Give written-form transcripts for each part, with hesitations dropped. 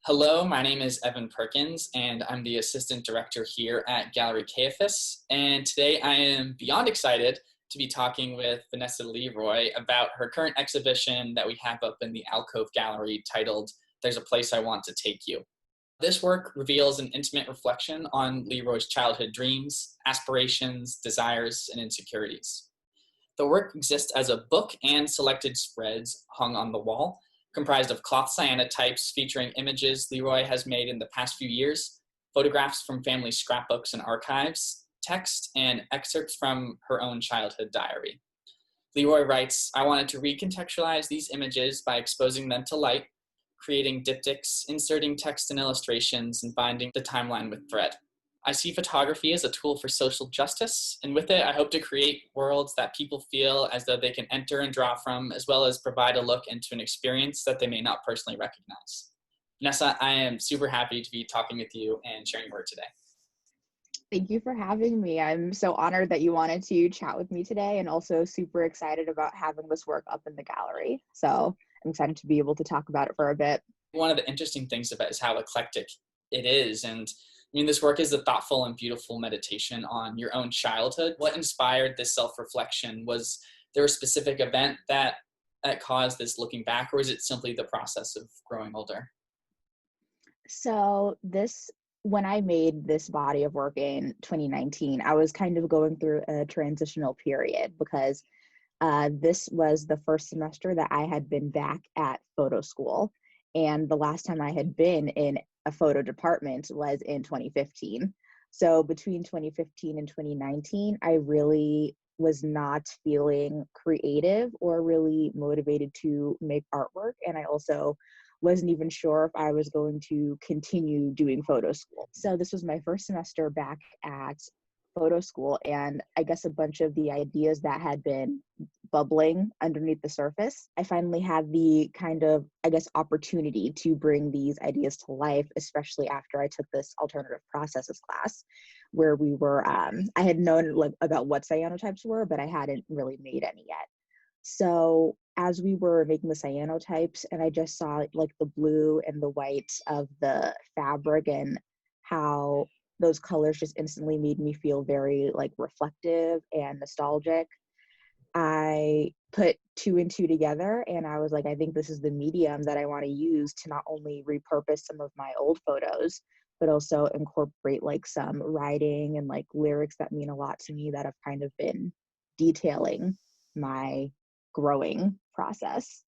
Hello, my name is Evan Perkins, and I'm the Assistant Director here at Gallery Caiaphas. And today I am beyond excited to be talking with Vanessa Leroy about her current exhibition that we have up in the Alcove Gallery titled There's a Place I Want to Take You. This work reveals an intimate reflection on Leroy's childhood dreams, aspirations, desires, and insecurities. The work exists as a book and selected spreads hung on the wall, comprised of cloth cyanotypes featuring images Leroy has made in the past few years, photographs from family scrapbooks and archives, text, and excerpts from her own childhood diary. Leroy writes, "I wanted to recontextualize these images by exposing them to light, creating diptychs, inserting text and illustrations, and binding the timeline with thread. I see photography as a tool for social justice, and with it, I hope to create worlds that people feel as though they can enter and draw from, as well as provide a look into an experience that they may not personally recognize." Vanessa, I am super happy to be talking with you and sharing your work today. Thank you for having me. I'm so honored that you wanted to chat with me today and also super excited about having this work up in the gallery. So I'm excited to be able to talk about it for a bit. One of the interesting things about it is how eclectic it is. And I mean, this work is a thoughtful and beautiful meditation on your own childhood. What inspired this self-reflection? Was there a specific event that caused this looking back, or is it simply the process of growing older? So when I made this body of work in 2019, I was kind of going through a transitional period because this was the first semester that I had been back at photo school. And the last time I had been in a photo department was in 2015. So between 2015 and 2019, I really was not feeling creative or really motivated to make artwork. And I also wasn't even sure if I was going to continue doing photo school. So this was my first semester back at photo school, and I guess a bunch of the ideas that had been bubbling underneath the surface, I finally had the kind of, I guess, opportunity to bring these ideas to life, especially after I took this alternative processes class where we were, I had known about what cyanotypes were, but I hadn't really made any yet. So as we were making the cyanotypes and I just saw like the blue and the white of the fabric and how those colors just instantly made me feel very like reflective and nostalgic, I put two and two together and I was like, I think this is the medium that I want to use to not only repurpose some of my old photos, but also incorporate like some writing and like lyrics that mean a lot to me that have kind of been detailing my growing process.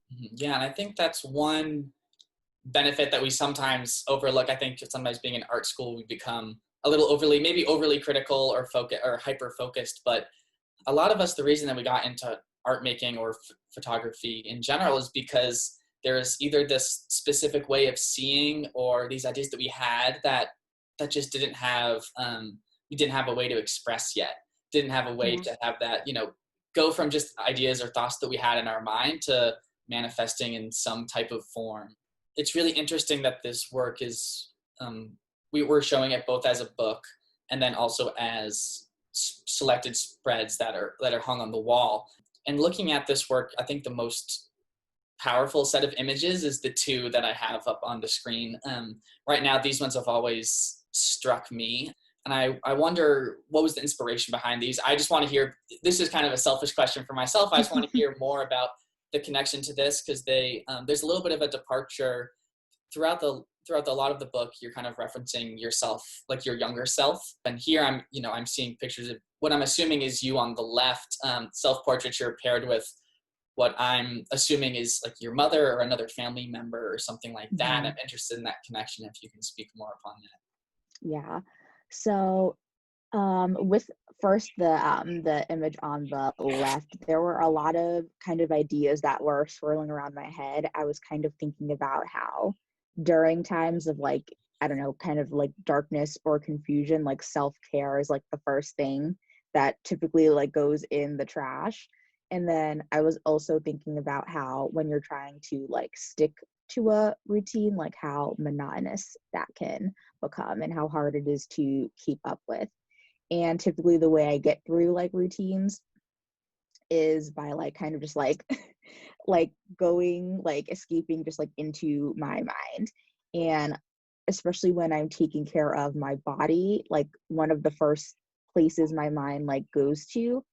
Yeah, and I think that's one benefit that we sometimes overlook. I think sometimes being in art school, we become a little maybe overly critical or hyper focused. But a lot of us, the reason that we got into art making or photography in general is because there's either this specific way of seeing or these ideas that we had that just didn't have we didn't have a way to express yet. Didn't have a way to have that, go from just ideas or thoughts that we had in our mind to manifesting in some type of form. It's really interesting that this work is, we were showing it both as a book and then also as selected spreads that are hung on the wall. And looking at this work, I think the most powerful set of images is the two that I have up on the screen. Right now, these ones have always struck me. And I wonder what was the inspiration behind these. I just want to hear, this is kind of a selfish question for myself. I just want to hear more about the connection to this because there's a little bit of a departure throughout a lot of the book. You're kind of referencing yourself, like your younger self. And here I'm seeing pictures of what I'm assuming is you on the left, self-portraiture paired with what I'm assuming is like your mother or another family member or something like that. Mm-hmm. I'm interested in that connection if you can speak more upon that. Yeah. So with first the image on the left, there were a lot of kind of ideas that were swirling around my head. I was kind of thinking about how during times of like, I don't know, kind of like darkness or confusion, like self-care is like the first thing that typically like goes in the trash. And then I was also thinking about how when you're trying to like stick to a routine, like how monotonous that can become and how hard it is to keep up with. And typically the way I get through like routines is by like kind of just like like going, like escaping just like into my mind. And especially when I'm taking care of my body, like one of the first places my mind like goes to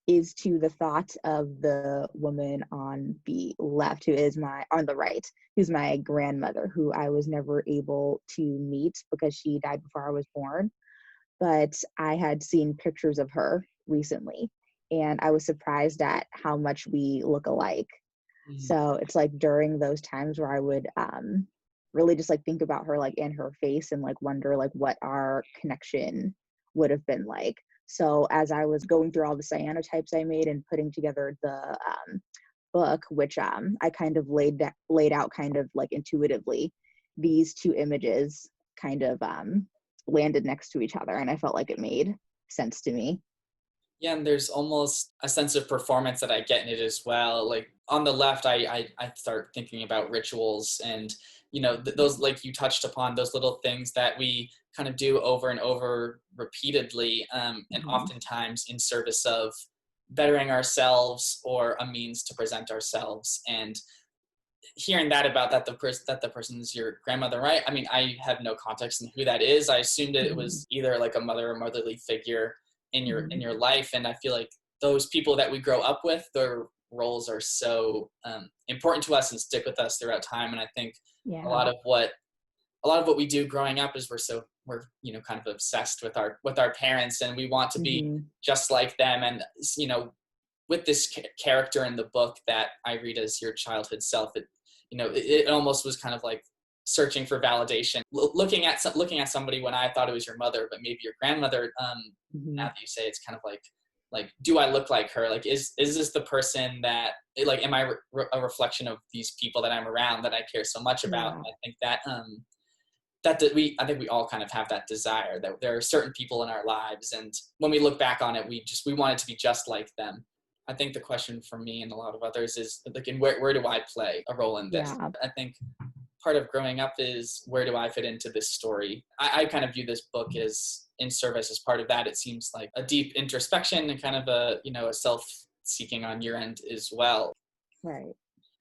is to the thought of the woman on the left, who is my on the right, who's my grandmother, who I was never able to meet because she died before I was born. But I had seen pictures of her recently, and I was surprised at how much we look alike. Mhm. So it's like during those times where I would really just like think about her like in her face and like wonder like what our connection would have been like. So as I was going through all the cyanotypes I made and putting together the book, which I kind of laid out kind of like intuitively, these two images kind of landed next to each other, and I felt like it made sense to me. Yeah, and there's almost a sense of performance that I get in it as well. Like on the left, I start thinking about rituals and, those, like you touched upon, those little things that we kind of do over and over repeatedly, and Mhm. oftentimes in service of bettering ourselves or a means to present ourselves. And hearing that about that the person is your grandmother, right? I mean, I have no context in who that is. I assumed it Mhm. was either like a mother or motherly figure in Mhm. your life, and I feel like those people that we grow up with, their roles are so important to us and stick with us throughout time. And I think a Yeah. lot of what a lot of what we do growing up is we're kind of obsessed with our parents, and we want to be Mhm. just like them. And with this character in the book that I read as your childhood self, it almost was kind of like searching for validation, looking at somebody when I thought it was your mother, but maybe your grandmother. Now Mhm. that you say, it's kind of like, do I look like her? Like, is this the person that, like, am I a reflection of these people that I'm around that I care so much about? Yeah. And I think that I think we all kind of have that desire that there are certain people in our lives, and when we look back on it, we want it to be just like them. I think the question for me and a lot of others is like, in where do I play a role in this? Yeah. I think part of growing up is, where do I fit into this story? I kind of view this book as in service as part of that. It seems like a deep introspection and kind of a self seeking on your end as well. Right.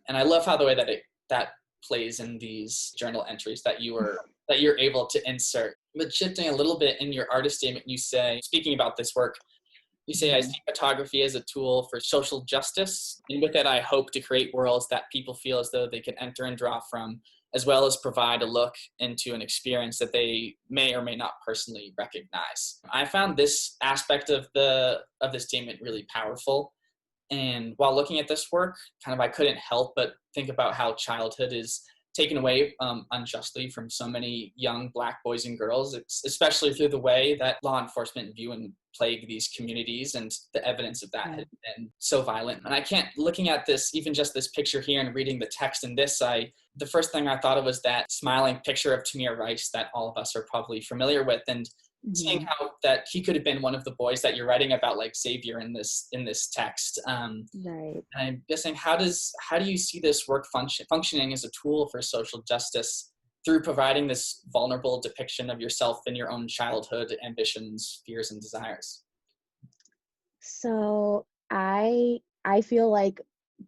And I love how the way that that plays in these journal entries that you're able to insert. But shifting a little bit in your artist statement, you say, speaking about this work, you say, I Mhm. see photography as a tool for social justice, and with it, I hope to create worlds that people feel as though they can enter and draw from, as well as provide a look into an experience that they may or may not personally recognize. I found this aspect of the statement really powerful. And while looking at this work, kind of, I couldn't help but think about how childhood is taken away unjustly from so many young Black boys and girls, especially through the way that law enforcement view and plague these communities. And the evidence of that has Right. been so violent. And I can't, looking at this, even just this picture here and reading the text in this, the first thing I thought of was that smiling picture of Tamir Rice that all of us are probably familiar with. And seeing Mhm. how that he could have been one of the boys that you're writing about, like Xavier in this text. Right. And I'm guessing, how do you see this work functioning as a tool for social justice through providing this vulnerable depiction of yourself in your own childhood ambitions, fears, and desires? So I feel like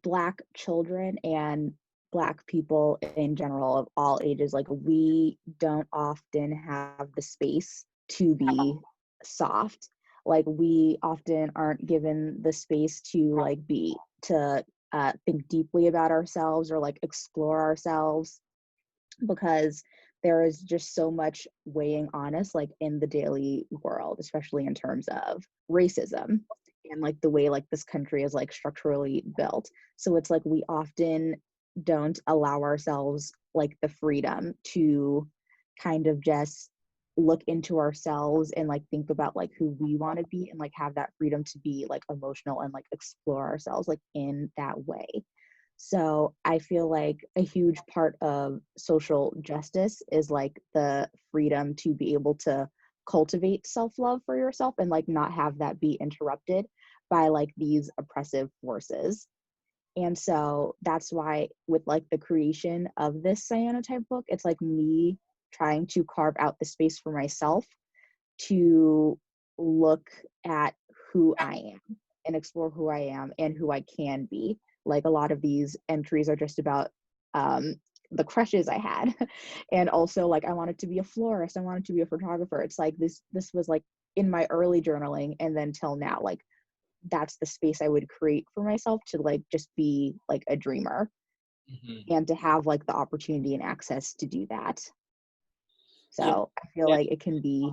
Black children and Black people in general of all ages, like we don't often have the space to be soft. Like we often aren't given the space to like be to think deeply about ourselves or like explore ourselves, because there is just so much weighing on us like in the daily world, especially in terms of racism and like the way like this country is like structurally built. So it's like we often don't allow ourselves like the freedom to kind of just look into ourselves and like think about like who we want to be and like have that freedom to be like emotional and like explore ourselves like in that way. So I feel like a huge part of social justice is like the freedom to be able to cultivate self-love for yourself and like not have that be interrupted by like these oppressive forces. And so that's why with like the creation of this cyanotype book, it's like me trying to carve out the space for myself to look at who I am and explore who I am and who I can be. Like a lot of these entries are just about the crushes I had. And also like I wanted to be a florist, I wanted to be a photographer. It's like this was like in my early journaling, and then till now, like that's the space I would create for myself to like just be like a dreamer, Hmm. and to have like the opportunity and access to do that. Yeah, So I feel yeah. like it can be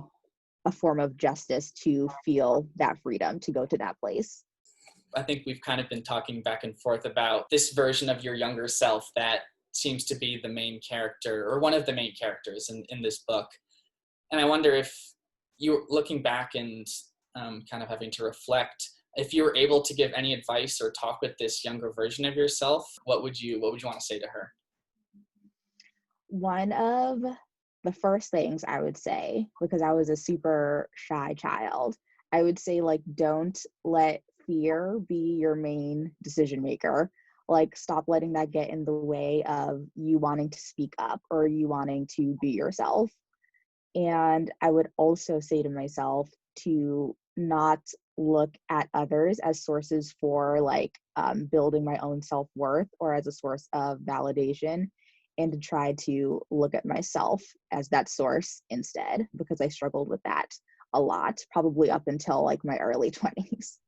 a form of justice to feel that freedom to go to that place. I think we've kind of been talking back and forth about this version of your younger self that seems to be the main character or one of the main characters in this book. And I wonder if you're looking back and kind of having to reflect, if you were able to give any advice or talk with this younger version of yourself, what would you want to say to her? One of the first things I would say, because I was a super shy child, I would say, like, don't let fear be your main decision maker. Like, stop letting that get in the way of you wanting to speak up or you wanting to be yourself. And I would also say to myself to not look at others as sources for like building my own self-worth or as a source of validation, and to try to look at myself as that source instead, because I struggled with that a lot, probably up until like my early 20s.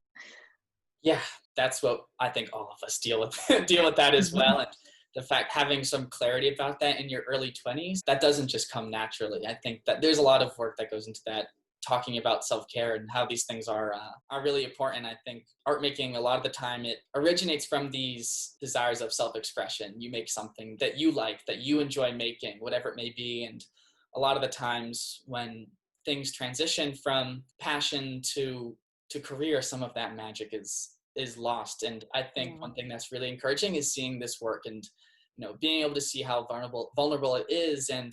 Yeah, that's what I think all of us deal with deal with that as Mhm. well. And the fact having some clarity about that in your early 20s, that doesn't just come naturally. I think that there's a lot of work that goes into that, talking about self-care and how these things are really important. I think art making, a lot of the time, it originates from these desires of self-expression. You make something that you like, that you enjoy making, whatever it may be. And a lot of the times when things transition from passion to career, some of that magic is lost. And I think Yeah. one thing that's really encouraging is seeing this work and being able to see how vulnerable it is. And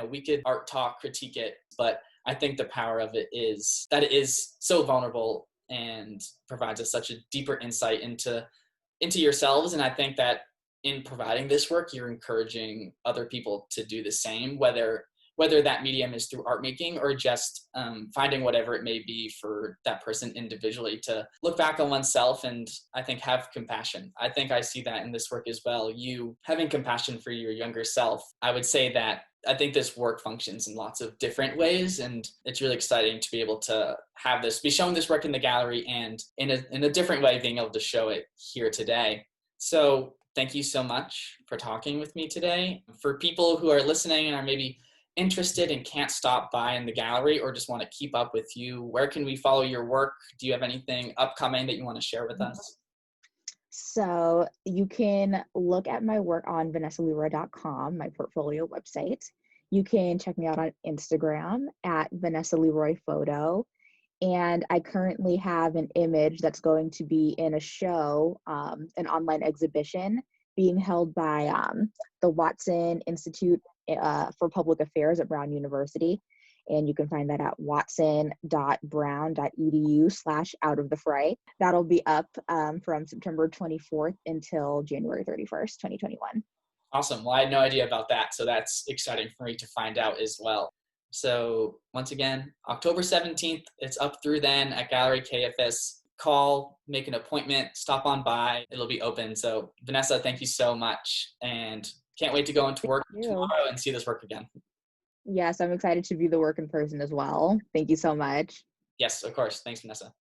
we could art talk, critique it, but I think the power of it is that it is so vulnerable and provides us such a deeper insight into yourselves. And I think that in providing this work, you're encouraging other people to do the same, whether that medium is through art making or just finding whatever it may be for that person individually, to look back on oneself and I think have compassion. I think I see that in this work as well. You having compassion for your younger self. I would say that I think this work functions in lots of different ways, and it's really exciting to be able to be showing this work in the gallery and in a different way, being able to show it here today. So thank you so much for talking with me today. For people who are listening and are maybe interested and can't stop by in the gallery or just want to keep up with you, where can we follow your work? Do you have anything upcoming that you want to share with us? So you can look at my work on vanessaleroy.com, my portfolio website. You can check me out on Instagram at Vanessa Leroy Photo. And I currently have an image that's going to be in a show, an online exhibition being held by the Watson Institute for Public Affairs at Brown University. And you can find that at watson.brown.edu/out of the fray. That'll be up from September 24th until January 31st, 2021. Awesome. Well, I had no idea about that, so that's exciting for me to find out as well. So once again, October 17th, it's up through then at Gallery KFS. Call, make an appointment, stop on by. It'll be open. So Vanessa, thank you so much, and can't wait to go into work Thank you. tomorrow and see this work again. Yes, I'm excited to view the work in person as well. Thank you so much. Yes, of course. Thanks, Vanessa.